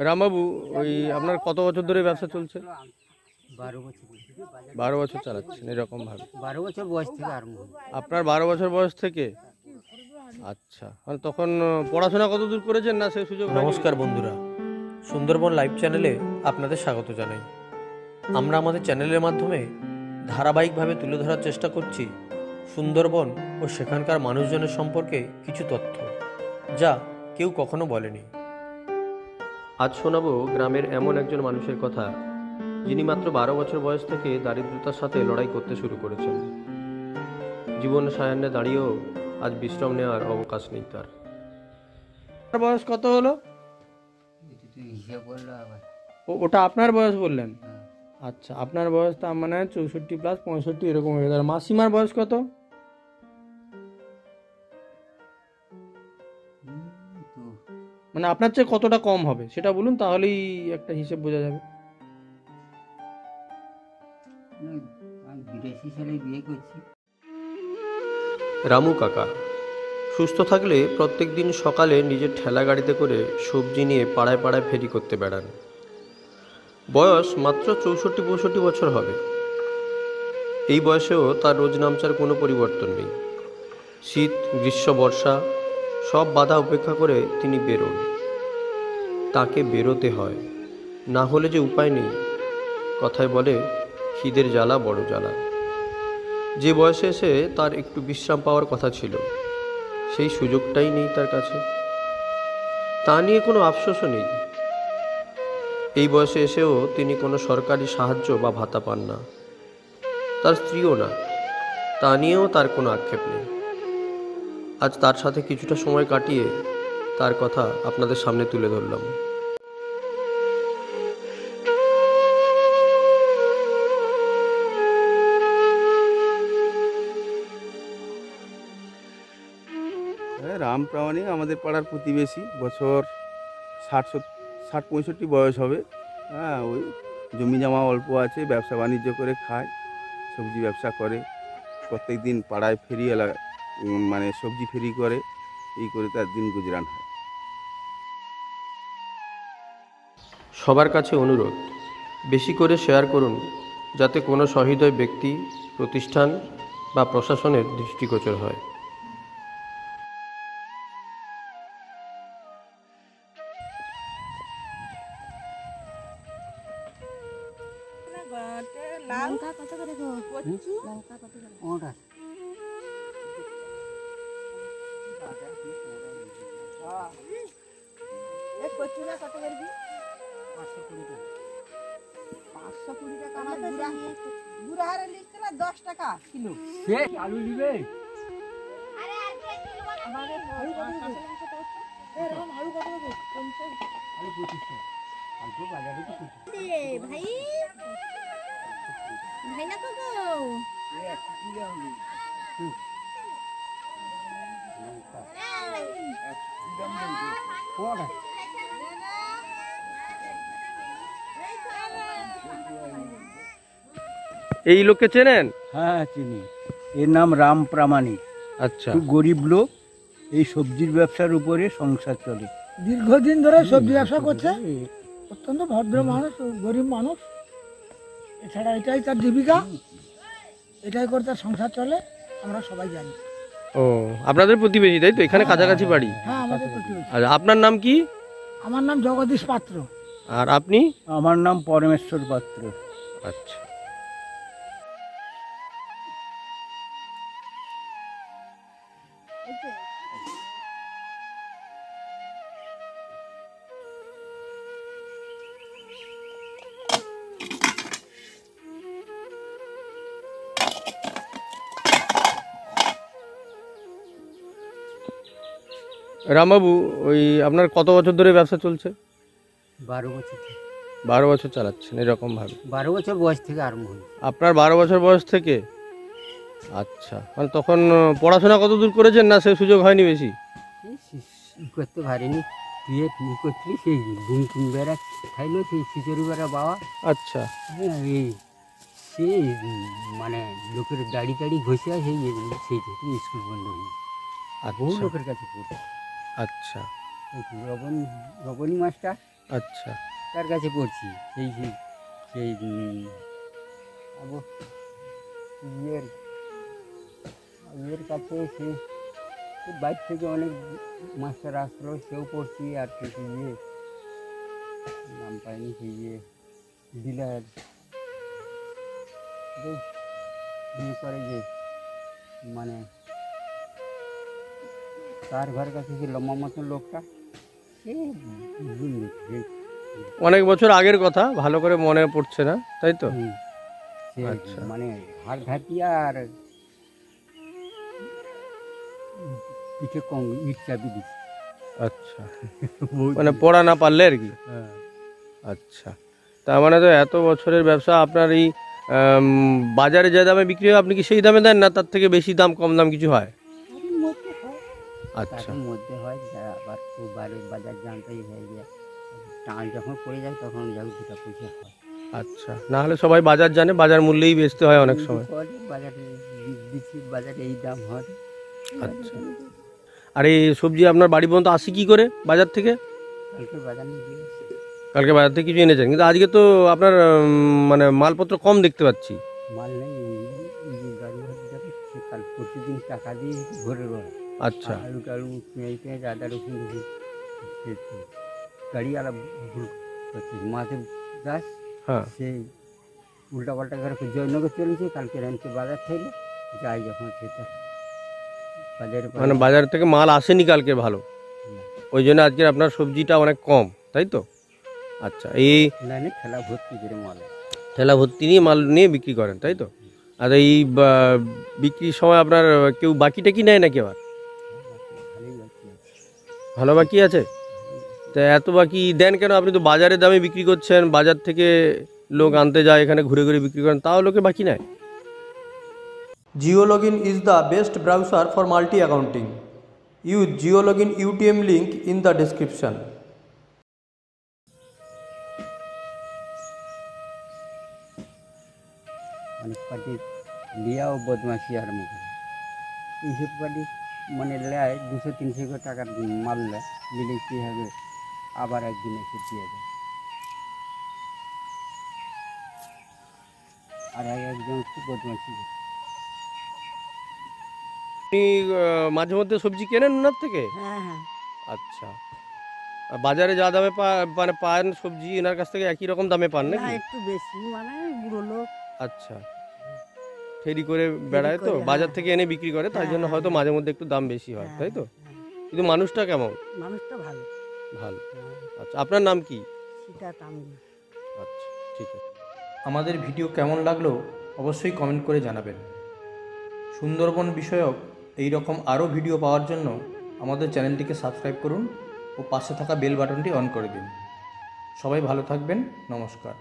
রামবাবু, ওই আপনার কত বছর ধরে ব্যবসা চলছে? 12 বছর। 12 বছর চালাচ্ছেন এরকম ভাবে? 12 বছর বয়স থেকে আরম্ভ। আপনার 12 বছর বয়স থেকে? আচ্ছা, মানে তখন পড়াশোনা কত দূর করেছেন না সেই সুযোগ? নমস্কার বন্ধুরা, সুন্দরবন লাইভ চ্যানেলে আপনাদের স্বাগত জানাই। আমরা আমাদের চ্যানেলের মাধ্যমে ধারাবাহিকভাবে তুলে ধরার চেষ্টা করছি সুন্দরবন ও সেখানকার মানুষজনের সম্পর্কে কিছু তথ্য, যা কেউ কখনো বলেনি। আজ শোনাবো গ্রামের এমন একজন মানুষের কথা, যিনি মাত্র 12 বছর বয়স থেকে দারিদ্রতার সাথে লড়াই করতে শুরু করেছেন। জীবন সায়ান্নে দাঁড়িয়েও আজ বিশ্রাম নেওয়ার অবকাশ নেই তার। বয়স কত হলো? ওটা আপনার বয়স বললেন? আচ্ছা, আপনার বয়স তার মানে 64 প্লাস 65 এরকম হয়ে গেল। মাসিমার বয়স কত? মানে আপনার চেয়ে কতটা কম হবে সেটা বলুন, তাহলেই একটা হিসেব বোঝা যাবে। 82 সালে বিয়ে করছি। রামু কাকা সুস্থ থাকলে প্রত্যেক দিন সকালে নিজের ঠেলা গাড়িতে করে সবজি নিয়ে পাড়ায় পাড়ায় ফেরি করতে বেড়ান। বয়স মাত্র 64-65 বছর হবে। এই বয়সেও তার রোজ নামচার কোনো পরিবর্তন নেই। শীত, গ্রীষ্ম, বর্ষা সব বাধা উপেক্ষা করে তিনি বেরোন। তাকে বেরোতে হয়, না হলে যে উপায় নেই। কথায় বলে, খিদের জ্বালা বড় জ্বালা। যে বয়সে এসে তার একটু বিশ্রাম পাওয়ার কথা ছিল, সেই সুযোগটাই নেই তার কাছে। তা নিয়ে কোনো আফসোসও নেই। এই বয়সে এসেও তিনি কোনো সরকারি সাহায্য বা ভাতা পান না, তার স্ত্রীও না। তা নিয়েও তার কোনো আক্ষেপ নেই। আজ তার সাথে কিছুটা সময় কাটিয়ে তার কথা আপনাদের সামনে তুলে ধরলাম। রাম প্রামাণিক আমাদের পাড়ার প্রতিবেশী। বছর 60-65 বয়স হবে। হ্যাঁ, ওই জমি জমা অল্প আছে, ব্যবসা বাণিজ্য করে খায়, সবজি ব্যবসা করে। প্রত্যেক দিন পাড়ায় ফেরিওয়ালা মানে সবজি ফেরি করে, এই করে তার দিন গুজরান হয়। সবার কাছে অনুরোধ, বেশি করে শেয়ার করুন, যাতে কোনো সহৃদয় ব্যক্তি, প্রতিষ্ঠান বা প্রশাসনের দৃষ্টিগোচর হয়। লঙ্কা কত করে গো? লঙ্কা কত করে? ওটা এ কচুরা কত করে দি? 520 টাকা। 520 টাকা। আমার বুড়া হারে লিখছিল 10 টাকা কিলো। সে আলু নিবে? আরে আর 1 কিলো আমাদের আলু কত করে? এরকম আলু কত করে? 50 আলু 25 টাকা। আলু বাজারে তো 25 দে ভাই। ভাই না কত? এ 1 কিলো আলু। ওটা এই লোককে চেনেন? হ্যাঁ চিনি, এর নাম রাম প্রামাণিক। আচ্ছা, খুব গরিব লোক, এই সবজির ব্যবসার উপরে সংসার চলে। দীর্ঘদিন ধরে সবজি ব্যবসা করছে, অত্যন্ত ভদ্র মানুষ, গরিব মানুষ। এছাড়া এটাই তার জীবিকা, এটাই করে তার সংসার চলে, আমরা সবাই জানি। ও আপনাদের প্রতিবেশী তাই তো? এখানে কাছাকাছি বাড়ি? হ্যাঁ, আমাদের প্রতিবেশী। আচ্ছা, আপনার নাম কি? আমার নাম জগদীশ পাত্র। আর আপনি? আমার নাম পরমেশ্বর পাত্র। আচ্ছা, রামবাবু, ওই আপনার কত বছর ধরে ব্যবসা চলছে? 12 বছর থেকে। 12 বছর চালাচ্ছেন এরকম ভাবে? 12 বছর বয়স থেকে আরম্ভ হয়েছে। আপনার 12 বছর বয়স থেকে? আচ্ছা, মানে তখন পড়াশোনা কত দূর করেছেন না সেই সুযোগ হয়নি বেশি? করতে পারিনি। বিয়ে করছিলি সেই বুমকিন বেড়া খাইলো, সেই খিচুড়ি বেড়া বাবা। আচ্ছা, হ্যাঁ, এই সেই মানে লোকের দাড়ি টাড়ি ঘষে সেই থেকে স্কুল বন্ধ হয়ে। বহু আচ্ছা লোকের কাছে পড়ছি। আচ্ছা এই রবনী মাস্টার, আচ্ছা তার কাছে পড়ছি। সেই সেই সেই ইয়ের ইয়ের কাছে সেই বাইর থেকে অনেক মাস্টার আসলো, সেও পড়ছি। আর কিছু ইয়ে নাম পাইনি, সেই ইয়ে ডিলার বিয়ে করে যে, মানে তার ঘরের কাছে যে লম্বা মতন লোকটা, সে অনেক বছর আগের কথা, ভালো করে মনে পড়ছে না, তাই তো? সে আচ্ছা। মানে ঘাট ঘাটিয়া আর পিঠে কম ইট চাপি দিচ্ছে। আচ্ছা মানে পড়া না পারলে আর কি। হ্যাঁ। আচ্ছা, তার মানে তো এত বছরের ব্যবসা আপনার এই বাজারে যে দামে বিক্রি হয় আপনি কি সেই দামে দেন, না তার থেকে বেশি দাম কম দাম কিছু হয়? তার মধ্যে হয়। আচ্ছা তার মধ্যে হয় যা, আবার খুব বাজার জানতেই হয়ে যায়। টান যখন পড়ে যায় তখন যাও দুটা পয়সা হয়। আচ্ছা, না হলে সবাই বাজার জানে, বাজার মূল্যেই বেচতে হয় অনেক সময়। বাজারে দিচ্ছি, বাজারে এই দাম হয়। আচ্ছা, আর এই সবজি আপনার বাড়ি পর্যন্ত আসে কি করে বাজার থেকে? কালকে বাজার নিয়ে গিয়ে কালকে বাজার থেকে কিছু এনেছেন, কিন্তু আজকে তো আপনার মানে মালপত্র কম দেখতে পাচ্ছি। মাল নেই, এই যে গাড়ি ভর্তি যাবে, সে কাল প্রতিদিন টাকা দিয়ে ভরে রয়। আচ্ছা আলু টালু পেঁয়াজ পেঁয়াজ আদা রসুন রসুন গাড়িওয়ালা ভুল করছে, মাঝে গাছ হ্যাঁ সেই উল্টা পাল্টা করে জয়নগর চলেছে। কালকে রানকে বাজার থেকে যাই যখন সেটা বাজারে মানে বাজার থেকে মাল আসেনি কালকে ভালো, ওই জন্য আজকে আপনার সবজিটা অনেক কম, তাই তো? আচ্ছা, এই লাইনে ঠেলা ভর্তি করে মাল ঠেলা ভর্তি নিয়ে মাল নিয়ে বিক্রি করেন, তাই তো? আর এই বিক্রির সময় আপনার কেউ বাকি টাকি নেয় নাকি আবার? ভালোই যাচ্ছে। ভালো বাকি আছে? তা এত বাকি দেন কেন? আপনি তো বাজারের দামে বিক্রি করছেন, বাজার থেকে লোক আনতে যায়, এখানে ঘুরে ঘুরে বিক্রি করেন, তাও লোকে বাকি নেয়। GeoLogin is the best browser for multi-accounting. Use GeoLogin UTM link in the description. অনেক পার্টি লিয়াও বদমাশি আর মুখে এইসব পার্টি মানে নেয় 200-300 করে টাকার মাল নেয়, নিলে কী হবে, আবার একদিন এসে দিয়ে দেয়। আর একজন খুব বদমাশি করে। আপনি মাঝে মধ্যে সবজি কেনেন ওনার থেকে? হ্যাঁ হ্যাঁ, আচ্ছা, আর বাজারে যা দামে মানে পান সবজি এনার কাছ থেকে একই রকম দামে পান না নাকি? একটু বেশি, মানে বুড়ো লোক। আচ্ছা, ফেরি করে বেড়ায় তো, করে, বাজার হ্যাঁ। থেকে এনে বিক্রি করে, তাই জন্য হ্যাঁ, হয়তো হ্যাঁ। মাঝে মধ্যে একটু দাম বেশি হয়, হ্যাঁ, তাই তো? হ্যাঁ। কিন্তু মানুষটা কেমন? মানুষটা ভালো। ভালো। হ্যাঁ, আচ্ছা, আপনার নাম কি? সেটা তামিল। আচ্ছা, ঠিক আছে। আমাদের ভিডিও কেমন লাগলো অবশ্যই কমেন্ট করে জানাবেন। সুন্দরবন বিষয়ক এই রকম আরও ভিডিও পাওয়ার জন্য আমাদের চ্যানেলটিকে সাবস্ক্রাইব করুন ও পাশে থাকা বেল বাটনটি অন করে দিন। সবাই ভালো থাকবেন, নমস্কার।